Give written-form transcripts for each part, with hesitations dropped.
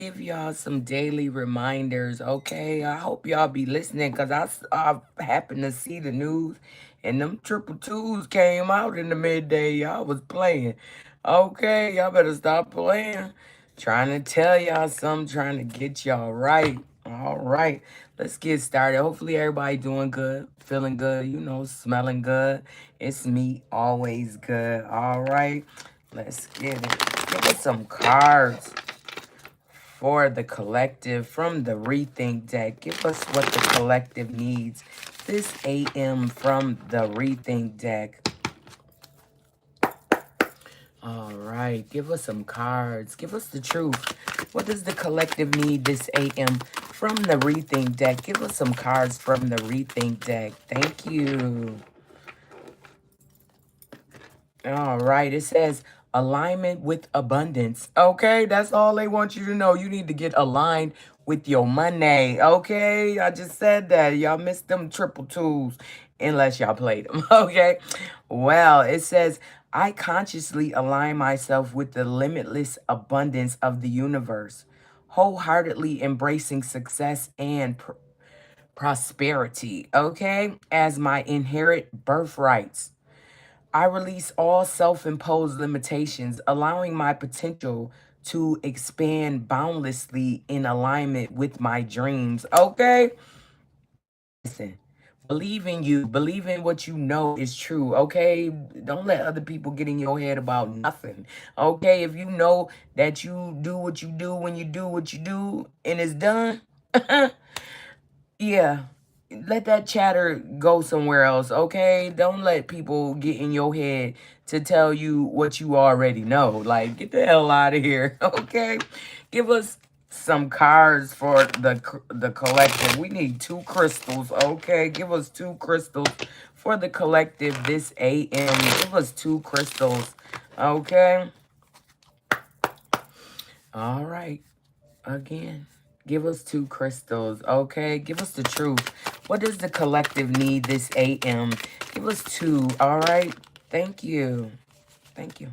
Give y'all some daily reminders, okay? I hope y'all be listening because I happened to see the news and them triple twos came out in the midday. Y'all was playing. Okay, y'all better stop playing. Trying to tell y'all something, trying to get y'all right. All right, let's get started. Hopefully, everybody doing good, feeling good, smelling good. It's me, always good. All right, let's get it. Give us some cards for the collective from the Rethink deck. Give us what the collective needs this AM from the Rethink deck. All right, give us some cards. Give us the truth. What does the collective need this AM from the Rethink deck? Give us some cards from the Rethink deck. Thank you. All right, it says alignment with abundance. Okay, that's all they want you to know. You need to get aligned with your money. Okay, I just said that. Y'all missed them triple twos unless y'all played them. Okay, well, it says I consciously align myself with the limitless abundance of the universe, wholeheartedly embracing success and prosperity. Okay, as my inherent birthrights. I release all self imposed limitations, allowing my potential to expand boundlessly in alignment with my dreams. Okay? Listen, believe in you, believe in what you know is true. Okay? Don't let other people get in your head about nothing. Okay? If you know that you do what you do when you do what you do and it's done, yeah, let that chatter go somewhere else, okay? Don't let people get in your head to tell you what you already know. Like, get the hell out of here, okay? Give us some cards for the collective. We need two crystals, okay? Give us two crystals for the collective this AM. Give us two crystals, okay? All right. Again, give us two crystals, okay? Give us the truth. What does the collective need this AM? Give us two, all right? Thank you. Thank you.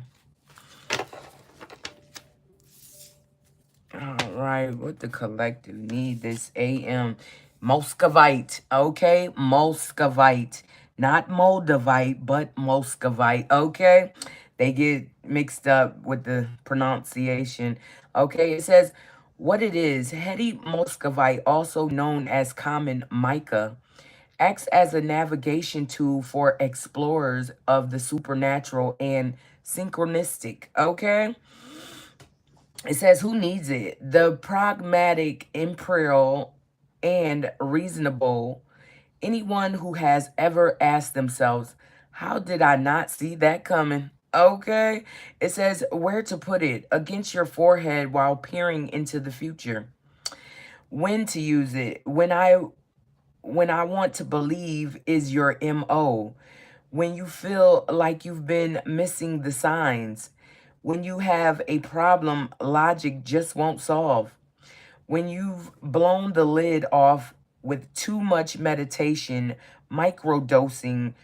All right, what the collective need this AM? Muscovite, okay? Muscovite. Not Moldavite, but Muscovite, okay? They get mixed up with the pronunciation. Okay, it says what it is. Heady Muscovite, also known as common mica, acts as a navigation tool for explorers of the supernatural and synchronistic, okay? It says, who needs it? The pragmatic, imperial, and reasonable. Anyone who has ever asked themselves, how did I not see that coming? Okay. It says, where to put it? Against your forehead while peering into the future. When to use it? When I want to believe is your MO. When you feel like you've been missing the signs. When you have a problem logic just won't solve. When you've blown the lid off with too much meditation, microdosing,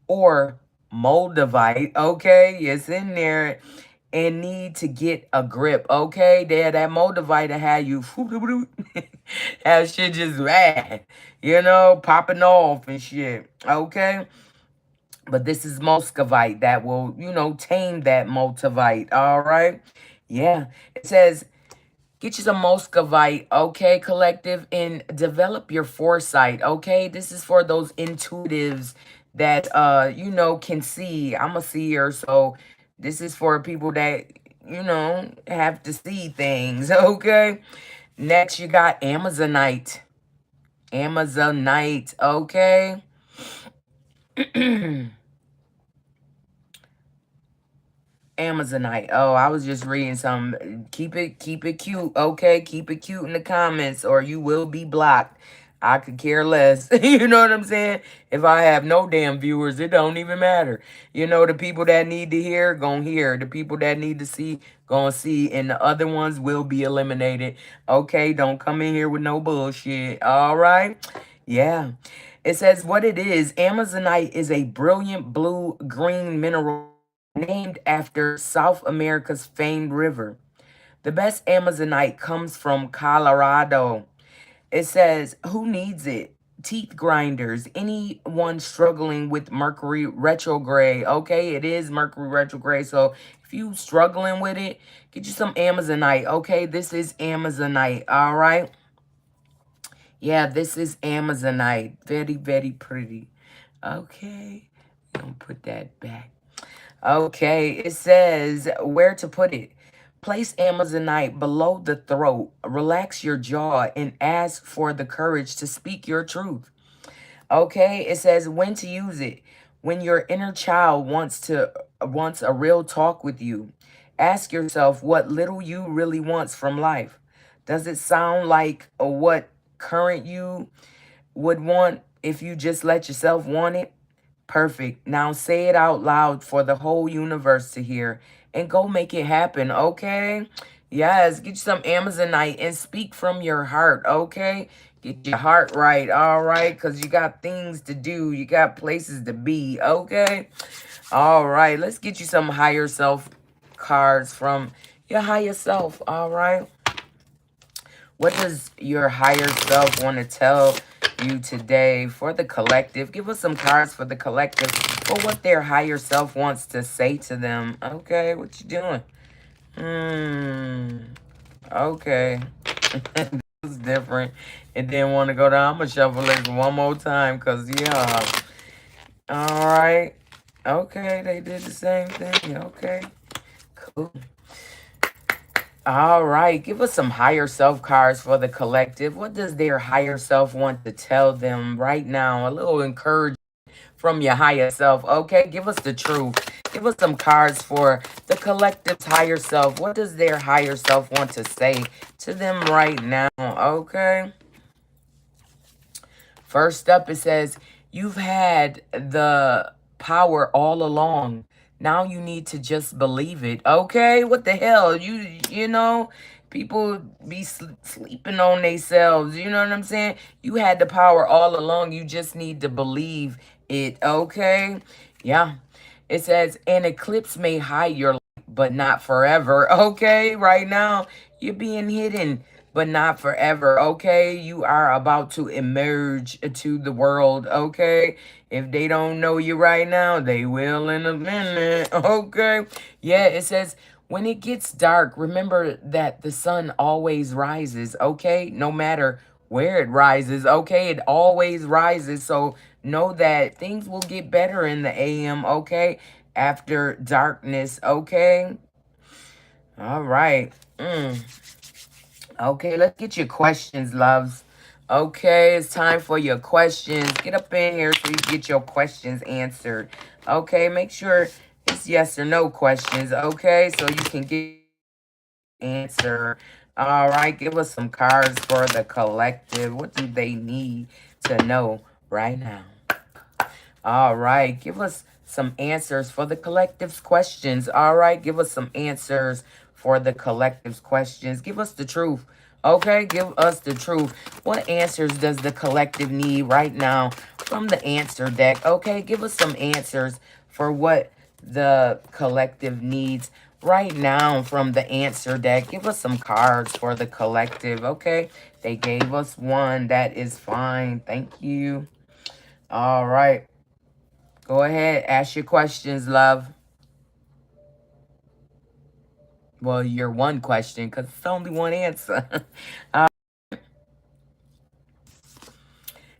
or Moldavite, okay? It's in there and need to get a grip, okay? There, that Moldavite will have you, that shit just bad, popping off and shit, okay? But this is Muscovite that will, tame that Moldavite, all right? Yeah, it says, get you some Muscovite, okay, collective, and develop your foresight, okay? This is for those intuitives that, can see. I'm a seer, so this is for people that, have to see things, okay? Next, you got Amazonite. Amazonite, okay? Amazonite. Oh, I was just reading some. Keep it cute, okay? Keep it cute in the comments, or you will be blocked. I could care less. You know what I'm saying? If I have no damn viewers, it don't even matter. The people that need to hear, gonna hear. The people that need to see, gonna see. And the other ones will be eliminated. Okay, don't come in here with no bullshit. All right? Yeah. It says what it is. Amazonite is a brilliant blue-green mineral named after South America's famed river, The best Amazonite comes from Colorado. It says, who needs it? Teeth grinders. Anyone struggling with Mercury retrograde. Okay, it is Mercury retrograde. So if you struggling with it, get you some Amazonite. Okay, this is Amazonite. All right. Yeah, this is Amazonite. Very, very pretty. Okay. Don't put that back. Okay, it says where to put it. Place Amazonite below the throat. Relax your jaw and ask for the courage to speak your truth. Okay, it says when to use it. When your inner child wants a real talk with you. Ask yourself what little you really wants from life. Does it sound like what current you would want if you just let yourself want it? Perfect. Now say it out loud for the whole universe to hear and go make it happen, okay? Yes, get you some Amazonite and speak from your heart, okay? Get your heart right, all right? Because you got things to do. You got places to be, okay? All right, let's get you some higher self cards from your higher self, all right? What does your higher self want to tell you today for the collective? Give us some cards for the collective for what their higher self wants to say to them. Okay, what you doing? Okay. That was different. It didn't want to go down. I'm going to shuffle it one more time because, yeah. All right. Okay, they did the same thing. Okay, cool. All right, give us some higher self cards for the collective. What does their higher self want to tell them right now? A little encouragement from your higher self. Okay, give us the truth. Give us some cards for the collective's higher self. What does their higher self want to say to them right now? Okay. First up, it says, you've had the power all along. Now you need to just believe it. Okay, what the hell? You know, people be sleeping on themselves. You know what I'm saying? You had the power all along. You just need to believe it. Okay? Yeah. It says, an eclipse may hide your light, but not forever. Okay, right now, you're being hidden, but not forever. Okay, you are about to emerge to the world. Okay, if they don't know you right now, they will in a minute. Okay, yeah, it says, when it gets dark, remember that the sun always rises. Okay, no matter where it rises. Okay, it always rises. So know that things will get better in the AM. Okay, after darkness. Okay, all right. Okay, let's get your questions, loves. Okay, it's time for your questions. Get up in here so you get your questions answered. Okay, make sure it's yes or no questions. Okay, so you can get answer. All right, give us some cards for the collective. What do they need to know right now? All right, give us some answers for the collective's questions. All right, give us some answers for the collective's questions. Give us the truth. Okay, give us the truth. What answers does the collective need right now from the answer deck? Okay, give us some answers for what the collective needs right now from the answer deck. Give us some cards for the collective. Okay, they gave us one. That is fine. Thank you. All right. Go ahead, ask your questions, love. Well, your one question, because it's only one answer.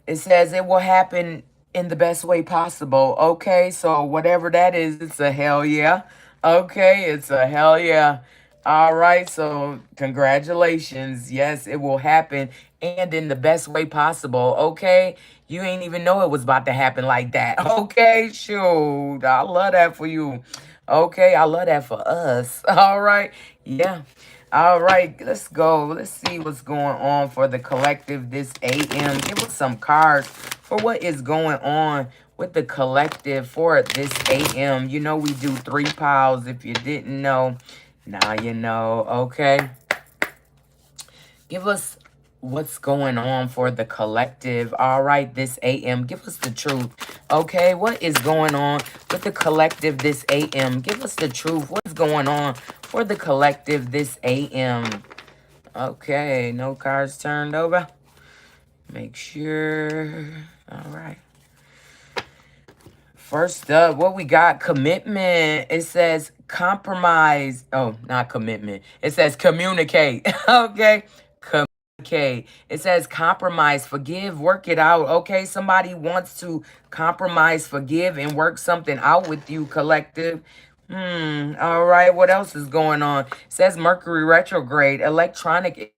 It says it will happen in the best way possible. Okay, so whatever that is, it's a hell yeah. Okay, it's a hell yeah. All right, so congratulations. Yes, it will happen and in the best way possible. Okay, you ain't even know it was about to happen like that. Okay, shoot. I love that for you. Okay, I love that for us. All right, yeah. All right, let's go. Let's see what's going on for the collective this AM. Give us some cards for what is going on with the collective for this AM. You know we do 3 piles. If you didn't know, now you know. Okay. Give us what's going on for the collective. All right, this AM, give us the truth. Okay, what is going on with the collective this AM? Give us the truth. What's going on for the collective this AM? Okay, no cards turned over. Make sure. All right. First up, what we got? Commitment. It says compromise. Oh, not commitment. It says communicate. Okay. Communicate. It says compromise, forgive, work it out. Okay. Somebody wants to compromise, forgive, and work something out with you, collective. All right. What else is going on? It says Mercury retrograde, electronic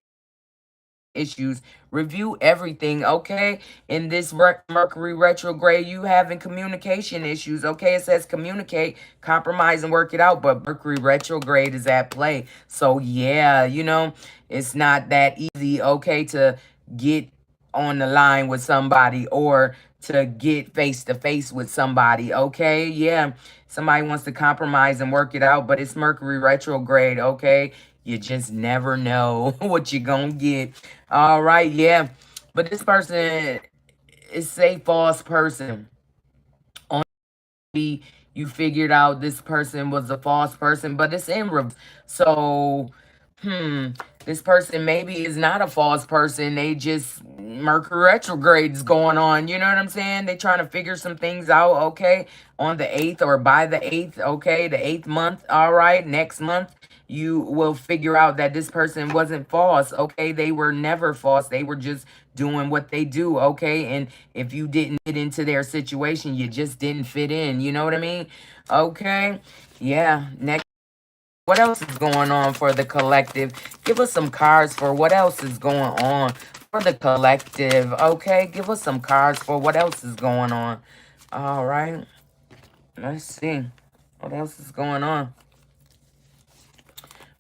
issues. Review everything, okay? In this Mercury retrograde, you having communication issues, okay? It says communicate, compromise, and work it out, but Mercury retrograde is at play. So, yeah, it's not that easy, okay, to get on the line with somebody or to get face to face with somebody, okay? Yeah, somebody wants to compromise and work it out, but it's Mercury retrograde, okay? You just never know what you're gonna get. All right, yeah. But this person is a false person. You figured out this person was a false person, but it's in reverse. So, hmm, this person maybe is not a false person. They just Mercury retrograde is going on. You know what I'm saying? They trying to figure some things out. Okay, on the 8th or by the 8th. Okay, the 8th month. All right, next month you will figure out that this person wasn't false. Okay, they were never false. They were just doing what they do. Okay, and if you didn't fit into their situation, you just didn't fit in. You know what I mean? Okay, yeah. Next. What else is going on for the collective? Give us some cards for what else is going on for the collective. Okay, give us some cards for what else is going on. All right, let's see. What else is going on?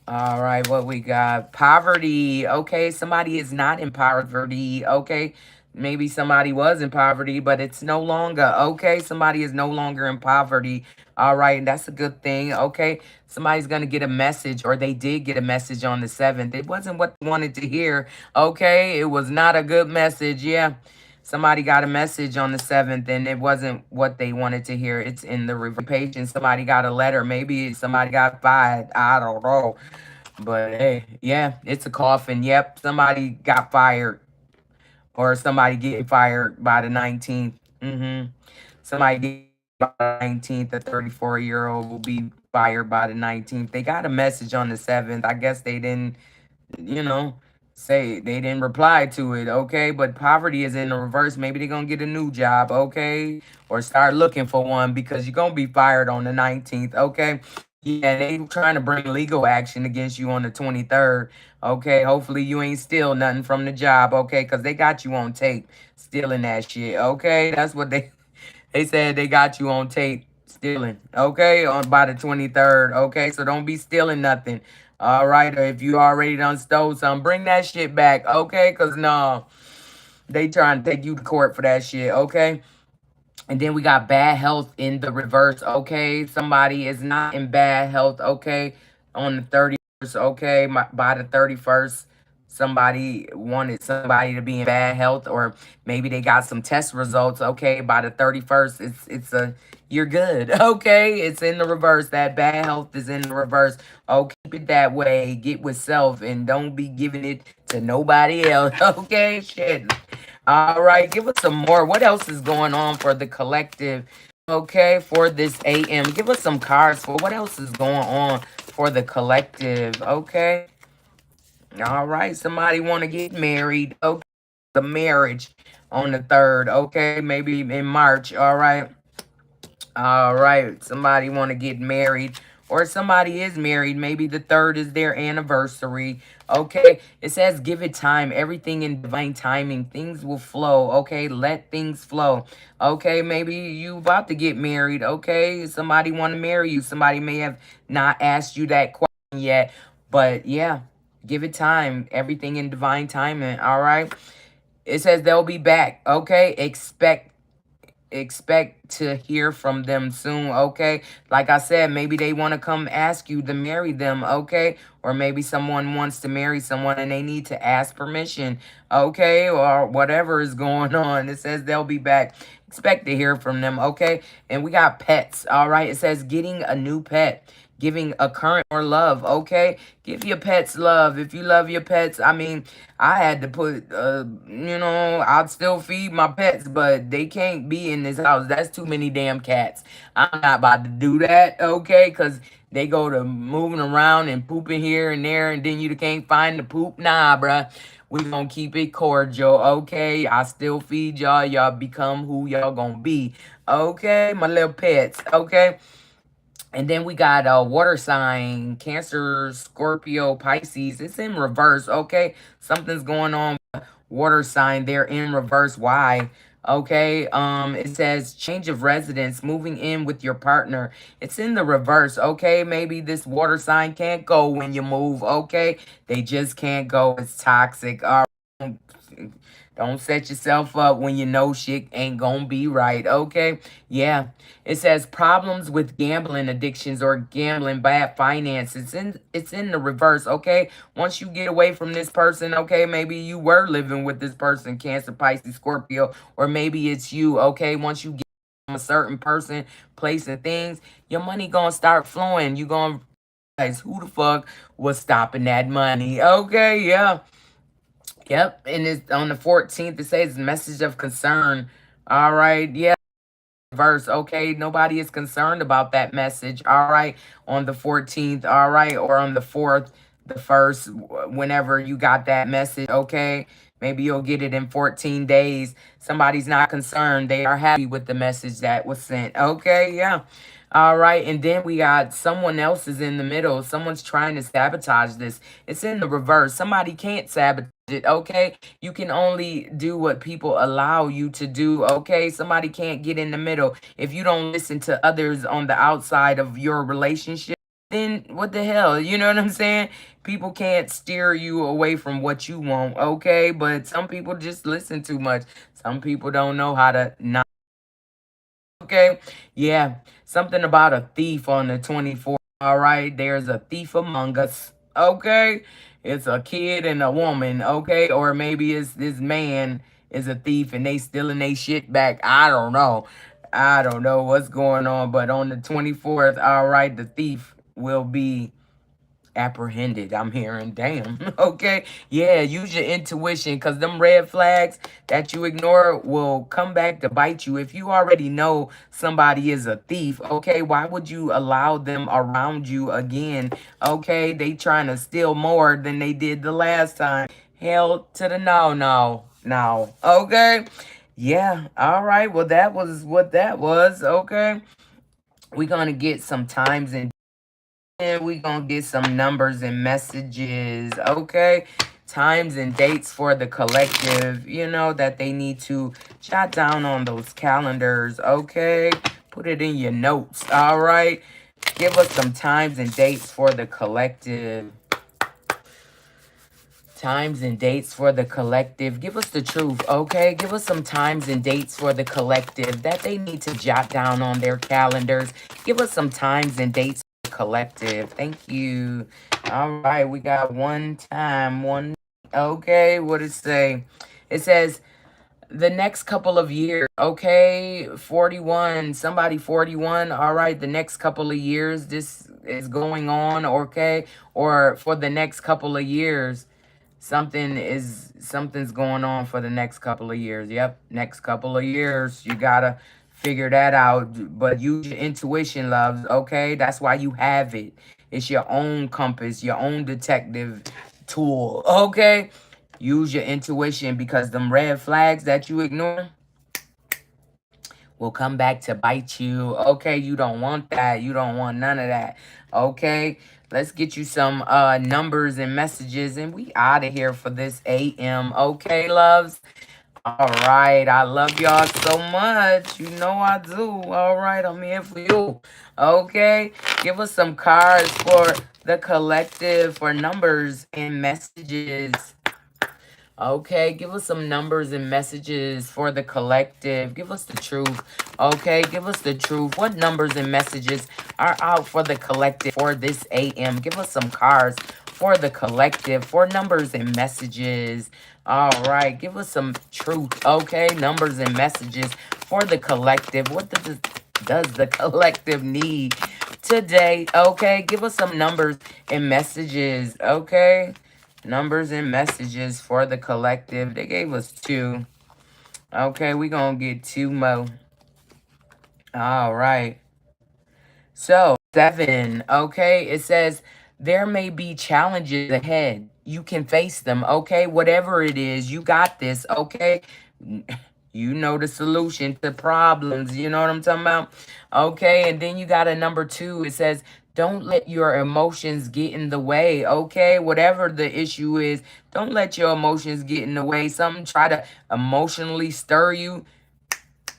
All right, what we got? Poverty. Okay, somebody is not in poverty. Okay, maybe somebody was in poverty, but it's no longer. Okay, somebody is no longer in poverty. All right, and that's a good thing. Okay, somebody's going to get a message, or they did get a message on the 7th. It wasn't what they wanted to hear. Okay, it was not a good message. Yeah. Somebody got a message on the 7th and it wasn't what they wanted to hear. It's in the reversion. Somebody got a letter. Maybe somebody got fired. I don't know. But hey, yeah, it's a coffin. Yep, somebody got fired. Or somebody getting fired by the 19th. Somebody getting by the 19th. A 34-year-old will be fired by the 19th. They got a message on the 7th. I guess they didn't you know, say they didn't reply to it, okay? But poverty is in the reverse. Maybe they're gonna get a new job, okay? Or start looking for one because you're gonna be fired on the 19th, okay? Yeah, they trying to bring legal action against you on the 23rd, okay? Hopefully you ain't steal nothing from the job, okay? Because they got you on tape stealing that shit, okay? That's what they said they got you on tape stealing, okay? On by the 23rd, okay? So don't be stealing nothing. All right, or if you already done stole some, bring that shit back, okay? Because no, they trying to take you to court for that shit, okay? And then we got bad health in the reverse, okay? Somebody is not in bad health, okay? On the 31st, okay? By the 31st, somebody wanted somebody to be in bad health, or maybe they got some test results, okay? By the 31st, you're good, okay? It's in the reverse. That bad health is in the reverse. Oh, keep it that way. Get with self and don't be giving it to nobody else, okay? Shit. All right, give us some more. What else is going on for the collective? Okay, for this AM. Give us some cards for what else is going on for the collective. Okay. All right, somebody want to get married. Okay, the marriage on the 3rd. Okay, maybe in March. All right. All right, somebody want to get married or somebody is married. Maybe the 3rd is their anniversary. Okay, it says give it time. Everything in divine timing. Things will flow. Okay, let things flow. Okay, maybe you about to get married. Okay, somebody want to marry you. Somebody may have not asked you that question yet. But yeah, give it time. Everything in divine timing. All right. It says they'll be back. Okay, expect to hear from them soon, okay? Like I said, maybe they want to come ask you to marry them, okay? Or maybe someone wants to marry someone and they need to ask permission, okay? Or whatever is going on. It says they'll be back. Expect to hear from them, okay? And we got pets, all right? It says getting a new pet, giving a current or love, okay? Give your pets love. If you love your pets, I mean, I had to put, I'd still feed my pets, but they can't be in this house. That's too many damn cats. I'm not about to do that, okay? Because they go to moving around and pooping here and there, and then you can't find the poop. Nah, bruh. We gonna keep it cordial, okay? I still feed y'all. Y'all become who y'all gonna be, okay? My little pets, okay? And then we got a water sign, Cancer, Scorpio, Pisces. It's in reverse, okay? Something's going on with water sign. They're in reverse. Why? Okay. It says change of residence, moving in with your partner. It's in the reverse, okay? Maybe this water sign can't go when you move, okay? They just can't go. It's toxic. All right. Don't set yourself up when you know shit ain't gonna be right, okay? Yeah. It says problems with gambling addictions or gambling, bad finance. It's in the reverse, okay? Once you get away from this person, okay, maybe you were living with this person, Cancer, Pisces, Scorpio, or maybe it's you, okay? Once you get from a certain person, place, and things, your money gonna start flowing. You gonna realize who the fuck was stopping that money, okay? Yeah. Yep, and it's on the 14th. It says message of concern. All right, yeah, verse. Okay, nobody is concerned about that message. All right, on the 14th. All right, or on the 4th, the 1st, whenever you got that message. Okay, maybe you'll get it in 14 days. Somebody's not concerned. They are happy with the message that was sent. Okay, yeah. All right, and then we got someone else is in the middle. Someone's trying to sabotage this. It's in the reverse. Somebody can't sabotage it, okay? You can only do what people allow you to do, okay? Somebody can't get in the middle. If you don't listen to others on the outside of your relationship, then what the hell? You know what I'm saying? People can't steer you away from what you want, okay? But some people just listen too much. Some people don't know how to not. Okay, yeah, something about a thief on the 24th. All right, there's a thief among us. Okay, it's a kid and a woman. Okay, or maybe it's this man is a thief and they stealing their shit back. I don't know. I don't know what's going on, but on the 24th, all right, the thief will be apprehended. I'm hearing, damn. Okay, yeah, use your intuition, because them red flags that you ignore will come back to bite you. If you already know somebody is a thief, okay, why would you allow them around you again? Okay, they trying to steal more than they did the last time. Hell to the no, no, no. Okay, yeah, all right, well, that was what that was. Okay, we're gonna get some times and we gonna get some numbers and messages, okay? Times and dates for the collective, that they need to jot down on those calendars, okay? Put it in your notes, all right? Give us some times and dates for the collective. Times and dates for the collective. Give us the truth, okay? Give us some times and dates for the collective that they need to jot down on their calendars. Give us some times and dates for the collective. Thank you. All right, we got one time, one. Okay, what does it say? It says the next couple of years, okay? 41, somebody 41. All right, the next couple of years, this is going on, okay? Or for the next couple of years. Something's going on for the next couple of years. Yep, next couple of years. You gotta figure that out. But use your intuition, loves, okay? That's why you have it. It's your own compass, your own detective tool, okay? Use your intuition, because them red flags that you ignore will come back to bite you. Okay, you don't want that. You don't want none of that. Okay, let's get you some numbers and messages, and we out of here for this AM. Okay, loves? All right, I love y'all so much. You know I do. All right, I'm here for you. Okay, give us some cards for the collective for numbers and messages. Okay, give us some numbers and messages for the collective. Give us the truth. Okay, give us the truth. What numbers and messages are out for the collective for this AM? Give us some cards for the collective for numbers and messages. All right, give us some truth. Okay, numbers and messages for the collective. What does the collective need today? Okay, give us some numbers and messages. Okay. Numbers and messages for the collective. They gave us two. Okay, we gonna get two more. All right. So, 7. Okay, it says there may be challenges ahead. You can face them. Okay, whatever it is, you got this. Okay, you know the solution to problems. You know what I'm talking about? Okay, and then you got a number 2. It says, don't let your emotions get in the way. Okay, whatever the issue is, don't let your emotions get in the way. Something try to emotionally stir you.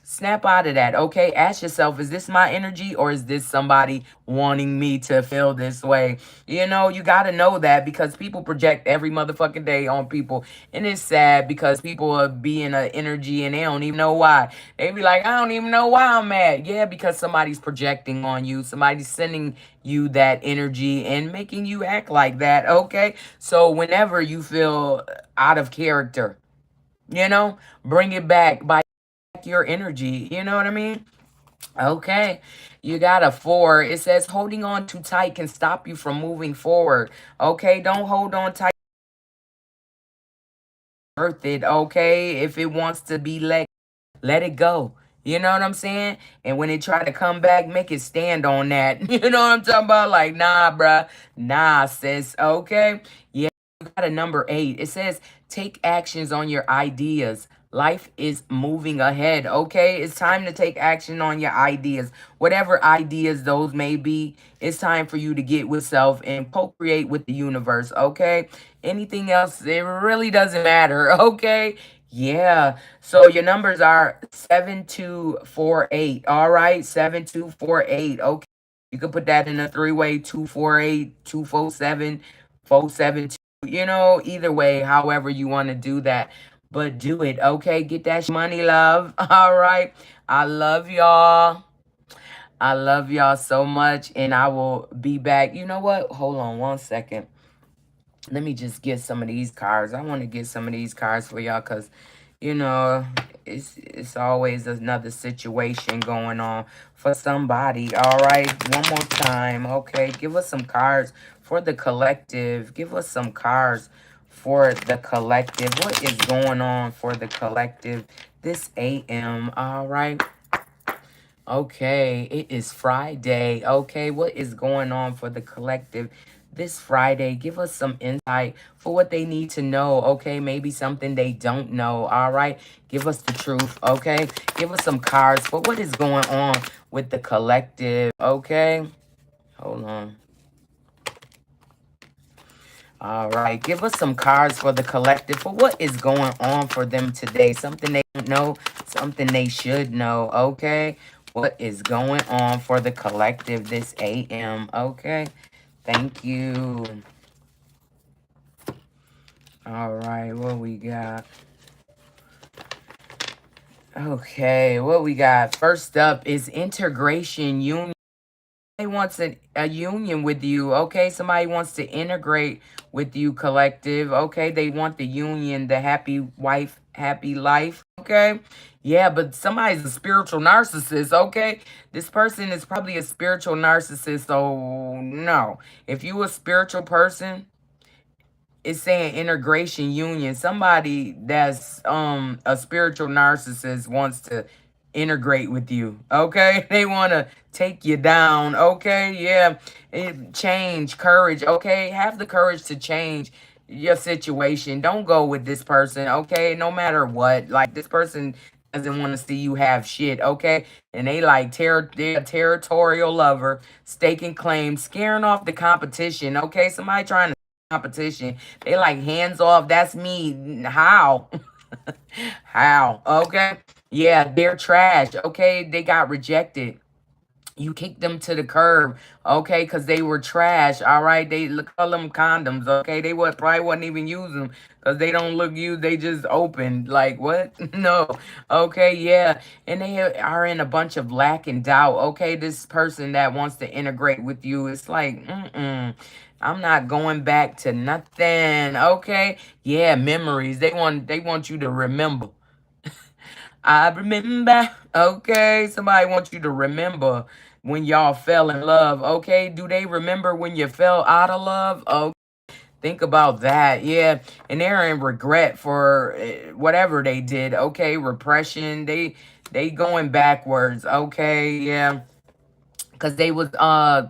Snap out of that, okay? Ask yourself, is this my energy or is this somebody wanting me to feel this way? You know, you got to know that because people project every motherfucking day on people. And it's sad because people are being an energy and they don't even know why. They be like, I don't even know why I'm mad. Yeah, because somebody's projecting on you. Somebody's sending you that energy and making you act like that, okay? So whenever you feel out of character, you know, bring it back by your energy. You know what I mean? Okay. You got a 4. It says holding on too tight can stop you from moving forward. Okay. Don't hold on tight. Worth it. Okay. If it wants to be let it go. You know what I'm saying? And when it try to come back, make it stand on that. You know what I'm talking about? Like, nah, bruh. Nah, sis. Okay. Yeah. You got a number 8. It says take actions on your ideas. Life is moving ahead, okay? It's time to take action on your ideas. Whatever ideas those may be, it's time for you to get with self and co-create with the universe, okay? Anything else, it really doesn't matter, okay? Yeah. So your numbers are 7248. All right, 7248. Okay. You can put that in a three-way 248, 247, 472. You know, either way, however you want to do that. But do it, okay? Get that money, love. All right. I love y'all. I love y'all so much. And I will be back. You know what? Hold on 1 second. Let me just get some of these cards. I want to get some of these cards for y'all because, you know, it's always another situation going on for somebody. All right. One more time. Okay. Give us some cards for the collective. Give us some cards for the collective. What is going on for the collective this AM? All right. Okay, it is Friday. Okay, what is going on for the collective this Friday? Give us some insight for what they need to know. Okay, maybe something they don't know. All right, give us the truth. Okay, give us some cards for what is going on with the collective. Okay, hold on. All right, give us some cards for the collective for what is going on for them today. Something they don't know, something they should know. Okay, what is going on for the collective this AM? Okay, thank you. All right, what we got? Okay, what we got? First up is integration union. Somebody wants a union with you, okay? Somebody wants to integrate with you, collective, okay? They want the union, the happy wife, happy life, okay? Yeah, but somebody's a spiritual narcissist, okay? This person is probably a spiritual narcissist, so no. If you a spiritual person, it's saying integration union. Somebody that's a spiritual narcissist wants to integrate with you. Okay, they want to take you down. Okay, yeah, change, courage. Okay, have the courage to change your situation. Don't go with this person. Okay, no matter what. Like this person doesn't want to see you have shit. Okay, and they like they're a territorial lover, staking claims, scaring off the competition. Okay, somebody trying to competition. They like hands off. That's me. How? How? Okay. Yeah, they're trash. Okay. They got rejected. You kicked them to the curb, okay, because they were trash, all right? They look call them condoms, okay? They would probably wouldn't even use them because they don't look used. They just opened. Like, what? No. Okay, yeah. And they are in a bunch of lack and doubt, okay? This person that wants to integrate with you, it's like, I'm not going back to nothing, okay? Yeah, memories. They want you to remember. I remember. Okay, somebody wants you to remember when y'all fell in love. Okay, do they remember when you fell out of love? Oh, think about that. Yeah, and they're in regret for whatever they did. Okay, repression. They going backwards. Okay, yeah, because they was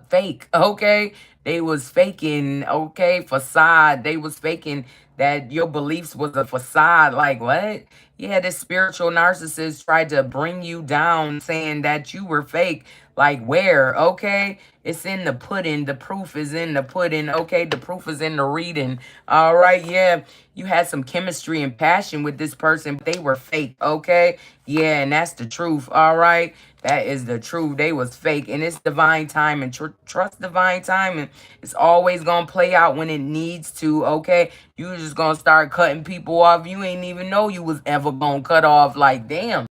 fake, okay? They was faking, okay, facade. They was faking that your beliefs was a facade. Like, what? Yeah, this spiritual narcissist tried to bring you down saying that you were fake. Like, where? Okay, it's in the pudding. The proof is in the pudding. Okay, the proof is in the reading. All right, yeah, you had some chemistry and passion with this person, but they were fake. Okay, yeah, and that's the truth. All right, that is the truth. They was fake, and it's divine timing. Trust divine timing. It's always gonna play out when it needs to. Okay, you just gonna start cutting people off. You ain't even know you was ever gonna cut off. Like, damn.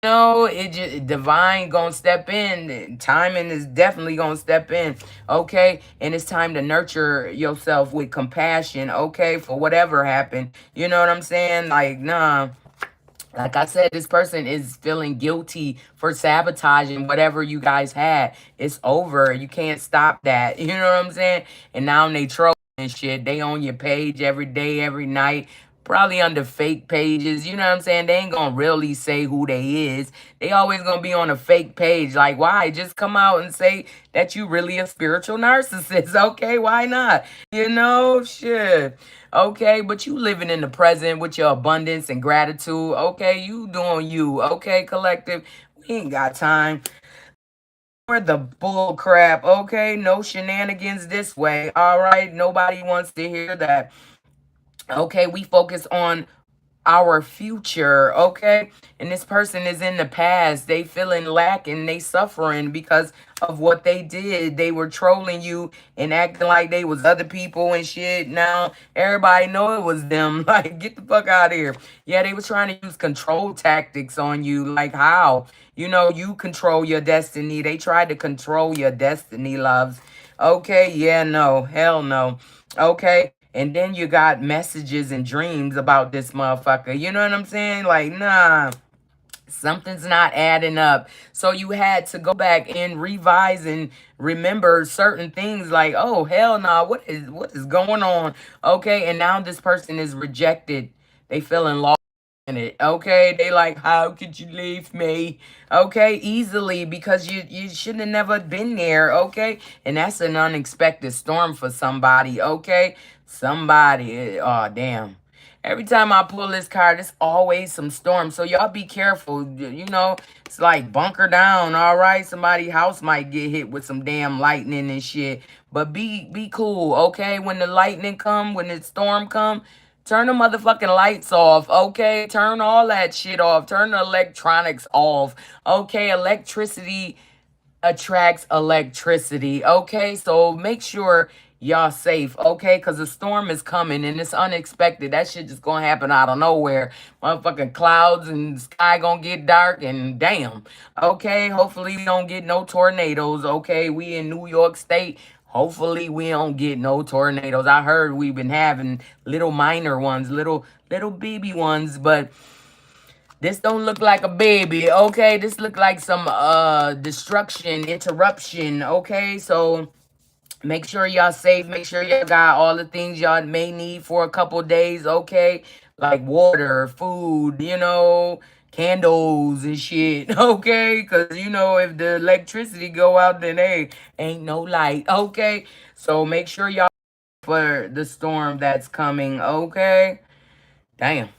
No, it just divine gonna step in. Timing is definitely gonna step in. Okay, and it's time to nurture yourself with compassion. Okay, for whatever happened. You know what I'm saying? Like, nah. Like I said, this person is feeling guilty for sabotaging whatever you guys had. It's over. You can't stop that. You know what I'm saying? And now they trolling and shit. They on your page every day, every night. Probably under fake pages. You know what I'm saying? They ain't gonna really say who they is. They always gonna be on a fake page. Like, why? Just come out and say that you really a spiritual narcissist. Okay, why not? You know, shit. Okay, but you living in the present with your abundance and gratitude. Okay, you doing you. Okay, collective. We ain't got time for the bull crap. Okay, no shenanigans this way. All right, nobody wants to hear that. Okay, we focus on our future, okay? And this person is in the past. They feeling lack and they suffering because of what they did. They were trolling you and acting like they was other people and shit. Now everybody know it was them. Like, get the fuck out of here. Yeah, they was trying to use control tactics on you. Like, how? You know, you control your destiny. They tried to control your destiny, loves. Okay, yeah, no, hell no. Okay. And then you got messages and dreams about this motherfucker. You know what I'm saying? Like, nah, something's not adding up. So you had to go back and revise and remember certain things like, oh, hell nah, what is going on? Okay, and now this person is rejected. They feeling lost in it. Okay, they like, how could you leave me? Okay, easily because you should have never been there. Okay, and that's an unexpected storm for somebody. Okay, somebody. Oh damn. Every time I pull this card, it's always some storm. So y'all be careful. You know, it's like bunker down. All right, somebody's house might get hit with some damn lightning and shit. But be cool, okay? When the lightning come, when the storm come, turn the motherfucking lights off, okay? Turn all that shit off. Turn the electronics off, okay? Electricity attracts electricity, okay? So make sure y'all safe, okay? Because the storm is coming and it's unexpected. That shit just gonna happen out of nowhere. Motherfucking clouds and sky gonna get dark and damn, okay? Hopefully we don't get no tornadoes, okay? We in New York State. Hopefully we don't get no tornadoes. I heard we've been having little minor ones, little baby ones, but this don't look like a baby, okay? This look like some destruction, interruption, okay? So make sure y'all safe. Make sure y'all got all the things y'all may need for a couple days, okay? Like water, food, you know, candles and shit, okay? Because, you know, if the electricity go out, then, hey, ain't no light, okay? So make sure y'all for the storm that's coming, okay? Damn.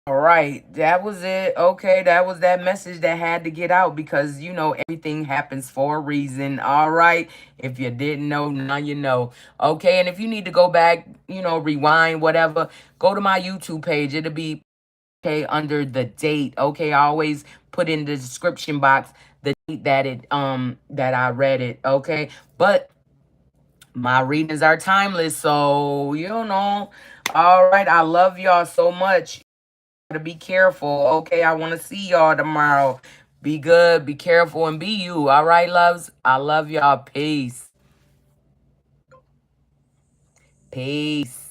All right, that was it. Okay, that was that message that had to get out because you know everything happens for a reason. All right, if you didn't know, now you know. Okay, and if you need to go back, you know, rewind, whatever, go to my YouTube page. It'll be okay under the date. Okay, I always put in the description box the date that I read it, okay? But my readings are timeless, so you know. All right, I love y'all so much. Gotta be careful, okay? I want to see y'all tomorrow. Be good, be careful, and be you. All right, loves? I love y'all. Peace. Peace.